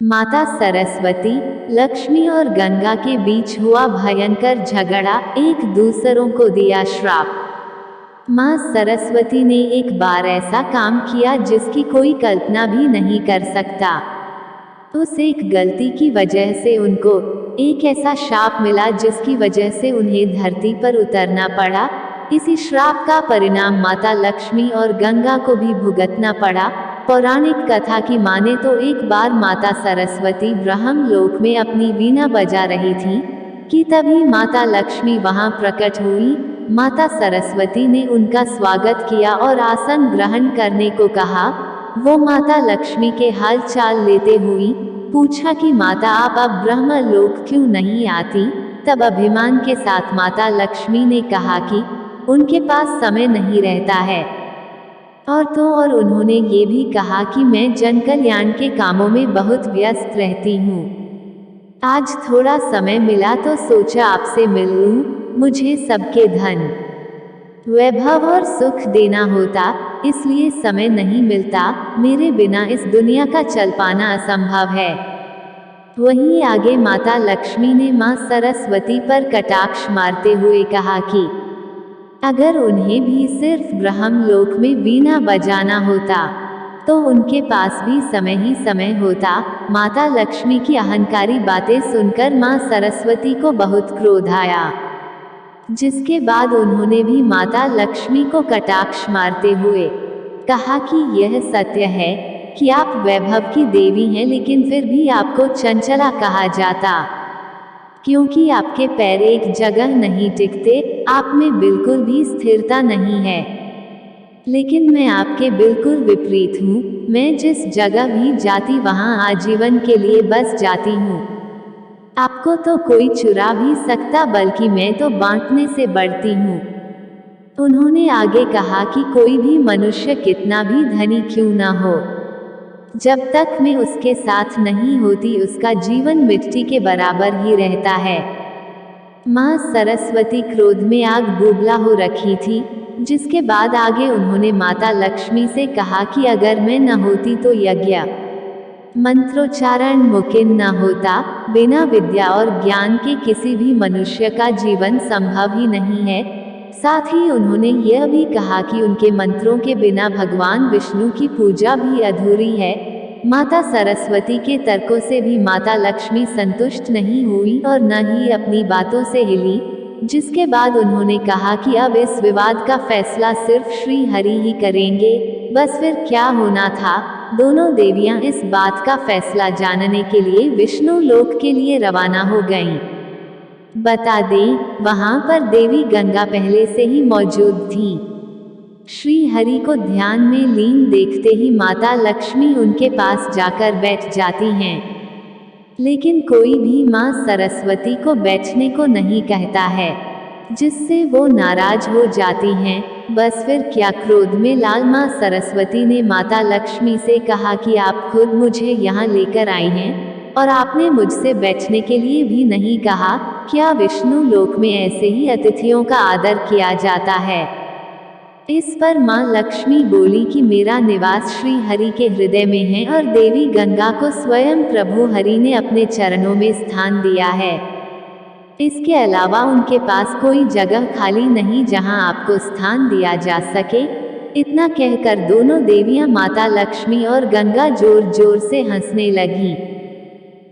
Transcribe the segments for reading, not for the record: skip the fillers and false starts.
माता सरस्वती, लक्ष्मी और गंगा के बीच हुआ भयंकर झगड़ा, एक दूसरों को दिया श्राप। माँ सरस्वती ने एक बार ऐसा काम किया जिसकी कोई कल्पना भी नहीं कर सकता। उस एक गलती की वजह से उनको एक ऐसा शाप मिला जिसकी वजह से उन्हें धरती पर उतरना पड़ा। इसी श्राप का परिणाम माता लक्ष्मी और गंगा को भी भुगतना पड़ा। पौराणिक कथा की माने तो एक बार माता सरस्वती ब्रह्मलोक में अपनी वीणा बजा रही थी कि तभी माता लक्ष्मी वहां प्रकट हुई। माता सरस्वती ने उनका स्वागत किया और आसन ग्रहण करने को कहा। वो माता लक्ष्मी के हाल चाल लेते हुई पूछा कि माता आप अब ब्रह्मलोक क्यों नहीं आती। तब अभिमान के साथ माता लक्ष्मी ने कहा कि उनके पास समय नहीं रहता है। और उन्होंने ये भी कहा कि मैं जन कल्याण के कामों में बहुत व्यस्त रहती हूँ। आज थोड़ा समय मिला तो सोचा आपसे मिल लूं। मुझे सबके धन, वैभव और सुख देना होता, इसलिए समय नहीं मिलता। मेरे बिना इस दुनिया का चल पाना असंभव है। वहीं आगे माता लक्ष्मी ने मां सरस्वती पर कटाक्ष मारते हुए कहा कि अगर उन्हें भी सिर्फ ब्रह्मलोक में वीणा बजाना होता तो उनके पास भी समय ही समय होता। माता लक्ष्मी की अहंकारी बातें सुनकर मां सरस्वती को बहुत क्रोध आया, जिसके बाद उन्होंने भी माता लक्ष्मी को कटाक्ष मारते हुए कहा कि यह सत्य है कि आप वैभव की देवी हैं, लेकिन फिर भी आपको चंचला कहा जाता, क्योंकि आपके पैर एक जगह नहीं टिकते, आप में बिल्कुल भी स्थिरता नहीं है। लेकिन मैं आपके बिल्कुल विपरीत हूँ। मैं जिस जगह भी जाती वहाँ आजीवन के लिए बस जाती हूँ। आपको तो कोई चुरा भी सकता, बल्कि मैं तो बांटने से बढ़ती हूँ। उन्होंने आगे कहा कि कोई भी मनुष्य कितना भी धनी क्यों ना हो, जब तक मैं उसके साथ नहीं होती उसका जीवन मिट्टी के बराबर ही रहता है। माँ सरस्वती क्रोध में आग बुबला हो रखी थी, जिसके बाद आगे उन्होंने माता लक्ष्मी से कहा कि अगर मैं न होती तो यज्ञ मंत्रोच्चारण मुमकिन न होता। बिना विद्या और ज्ञान के किसी भी मनुष्य का जीवन संभव ही नहीं है। साथ ही उन्होंने यह भी कहा कि उनके मंत्रों के बिना भगवान विष्णु की पूजा भी अधूरी है। माता सरस्वती के तर्कों से भी माता लक्ष्मी संतुष्ट नहीं हुई और न ही अपनी बातों से हिली, जिसके बाद उन्होंने कहा कि अब इस विवाद का फैसला सिर्फ श्री हरि ही करेंगे। बस फिर क्या होना था, दोनों देवियां इस बात का फैसला जानने के लिए विष्णु लोक के लिए रवाना हो गईं। बता दें, वहां पर देवी गंगा पहले से ही मौजूद थी। श्री हरि को ध्यान में लीन देखते ही माता लक्ष्मी उनके पास जाकर बैठ जाती हैं, लेकिन कोई भी माँ सरस्वती को बैठने को नहीं कहता है, जिससे वो नाराज हो जाती हैं। बस फिर क्या, क्रोध में लाल माँ सरस्वती ने माता लक्ष्मी से कहा कि आप खुद मुझे यहाँ लेकर आई हैं और आपने मुझसे बैठने के लिए भी नहीं कहा। क्या विष्णु लोक में ऐसे ही अतिथियों का आदर किया जाता है? इस पर माँ लक्ष्मी बोली कि मेरा निवास श्री हरि के हृदय में है और देवी गंगा को स्वयं प्रभु हरि ने अपने चरणों में स्थान दिया है। इसके अलावा उनके पास कोई जगह खाली नहीं जहां आपको स्थान दिया जा सके। इतना कहकर दोनों देवियां माता लक्ष्मी और गंगा जोर जोर से हंसने लगी।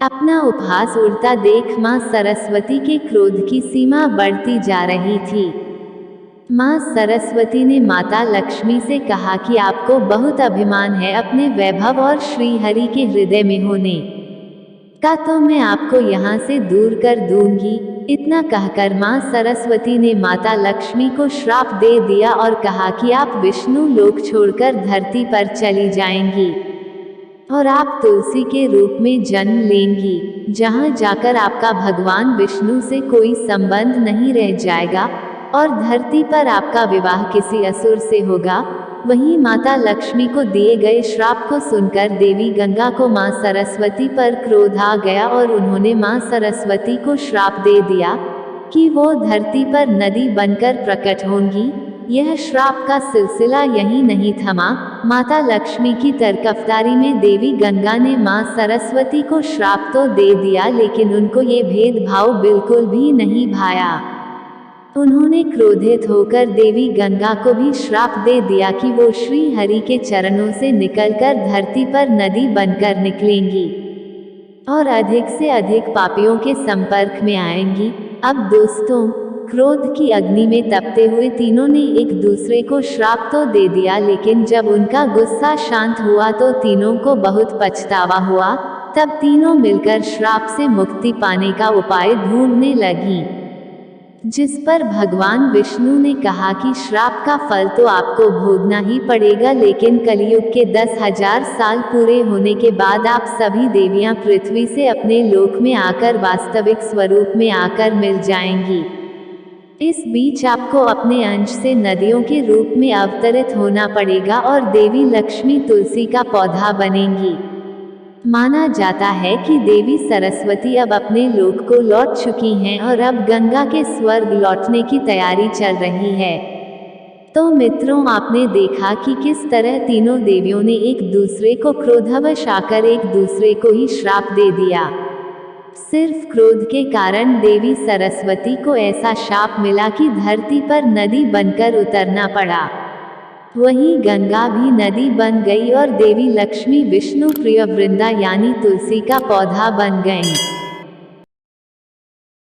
अपना उपहास उड़ता देख माँ सरस्वती के क्रोध की सीमा बढ़ती जा रही थी। माँ सरस्वती ने माता लक्ष्मी से कहा कि आपको बहुत अभिमान है अपने वैभव और श्री हरि के हृदय में होने का, तो मैं आपको यहाँ से दूर कर दूंगी। इतना कहकर माँ सरस्वती ने माता लक्ष्मी को श्राप दे दिया और कहा कि आप विष्णु लोक छोड़कर धरती पर चली जाएंगी और आप तुलसी के रूप में जन्म लेंगी, जहाँ जाकर आपका भगवान विष्णु से कोई संबंध नहीं रह जाएगा और धरती पर आपका विवाह किसी असुर से होगा। वहीं माता लक्ष्मी को दिए गए श्राप को सुनकर देवी गंगा को माँ सरस्वती पर क्रोध आ गया और उन्होंने माँ सरस्वती को श्राप दे दिया कि वो धरती पर नदी बनकर प्रकट होंगी। यह श्राप का सिलसिला यही नहीं थमा। माता लक्ष्मी की तरकफदारी में देवी गंगा ने मां सरस्वती को श्राप तो दे दिया, लेकिन उनको ये भेदभाव बिल्कुल भी नहीं भाया। उन्होंने क्रोधित होकर देवी गंगा को भी श्राप दे दिया कि वो श्री हरि के चरणों से निकलकर धरती पर नदी बनकर निकलेंगी और अधिक से अधिक पापियों के संपर्क में आएंगी। अब दोस्तों, क्रोध की अग्नि में तपते हुए तीनों ने एक दूसरे को श्राप तो दे दिया, लेकिन जब उनका गुस्सा शांत हुआ तो तीनों को बहुत पछतावा हुआ। तब तीनों मिलकर श्राप से मुक्ति पाने का उपाय ढूंढने लगी, जिस पर भगवान विष्णु ने कहा कि श्राप का फल तो आपको भोगना ही पड़ेगा, लेकिन कलयुग के 10,000 साल पूरे होने के बाद आप सभी देवियां पृथ्वी से अपने लोक में आकर वास्तविक स्वरूप में आकर मिल जाएंगी। इस बीच आपको अपने अंश से नदियों के रूप में अवतरित होना पड़ेगा और देवी लक्ष्मी तुलसी का पौधा बनेंगी। माना जाता है कि देवी सरस्वती अब अपने लोक को लौट चुकी हैं और अब गंगा के स्वर्ग लौटने की तैयारी चल रही है। तो मित्रों, आपने देखा कि किस तरह तीनों देवियों ने एक दूसरे को क्रोधवश आकर एक दूसरे को ही श्राप दे दिया। सिर्फ क्रोध के कारण देवी सरस्वती को ऐसा शाप मिला कि धरती पर नदी बनकर उतरना पड़ा। वहीं गंगा भी नदी बन गई और देवी लक्ष्मी विष्णु प्रिय वृंदा यानी तुलसी का पौधा बन गईं।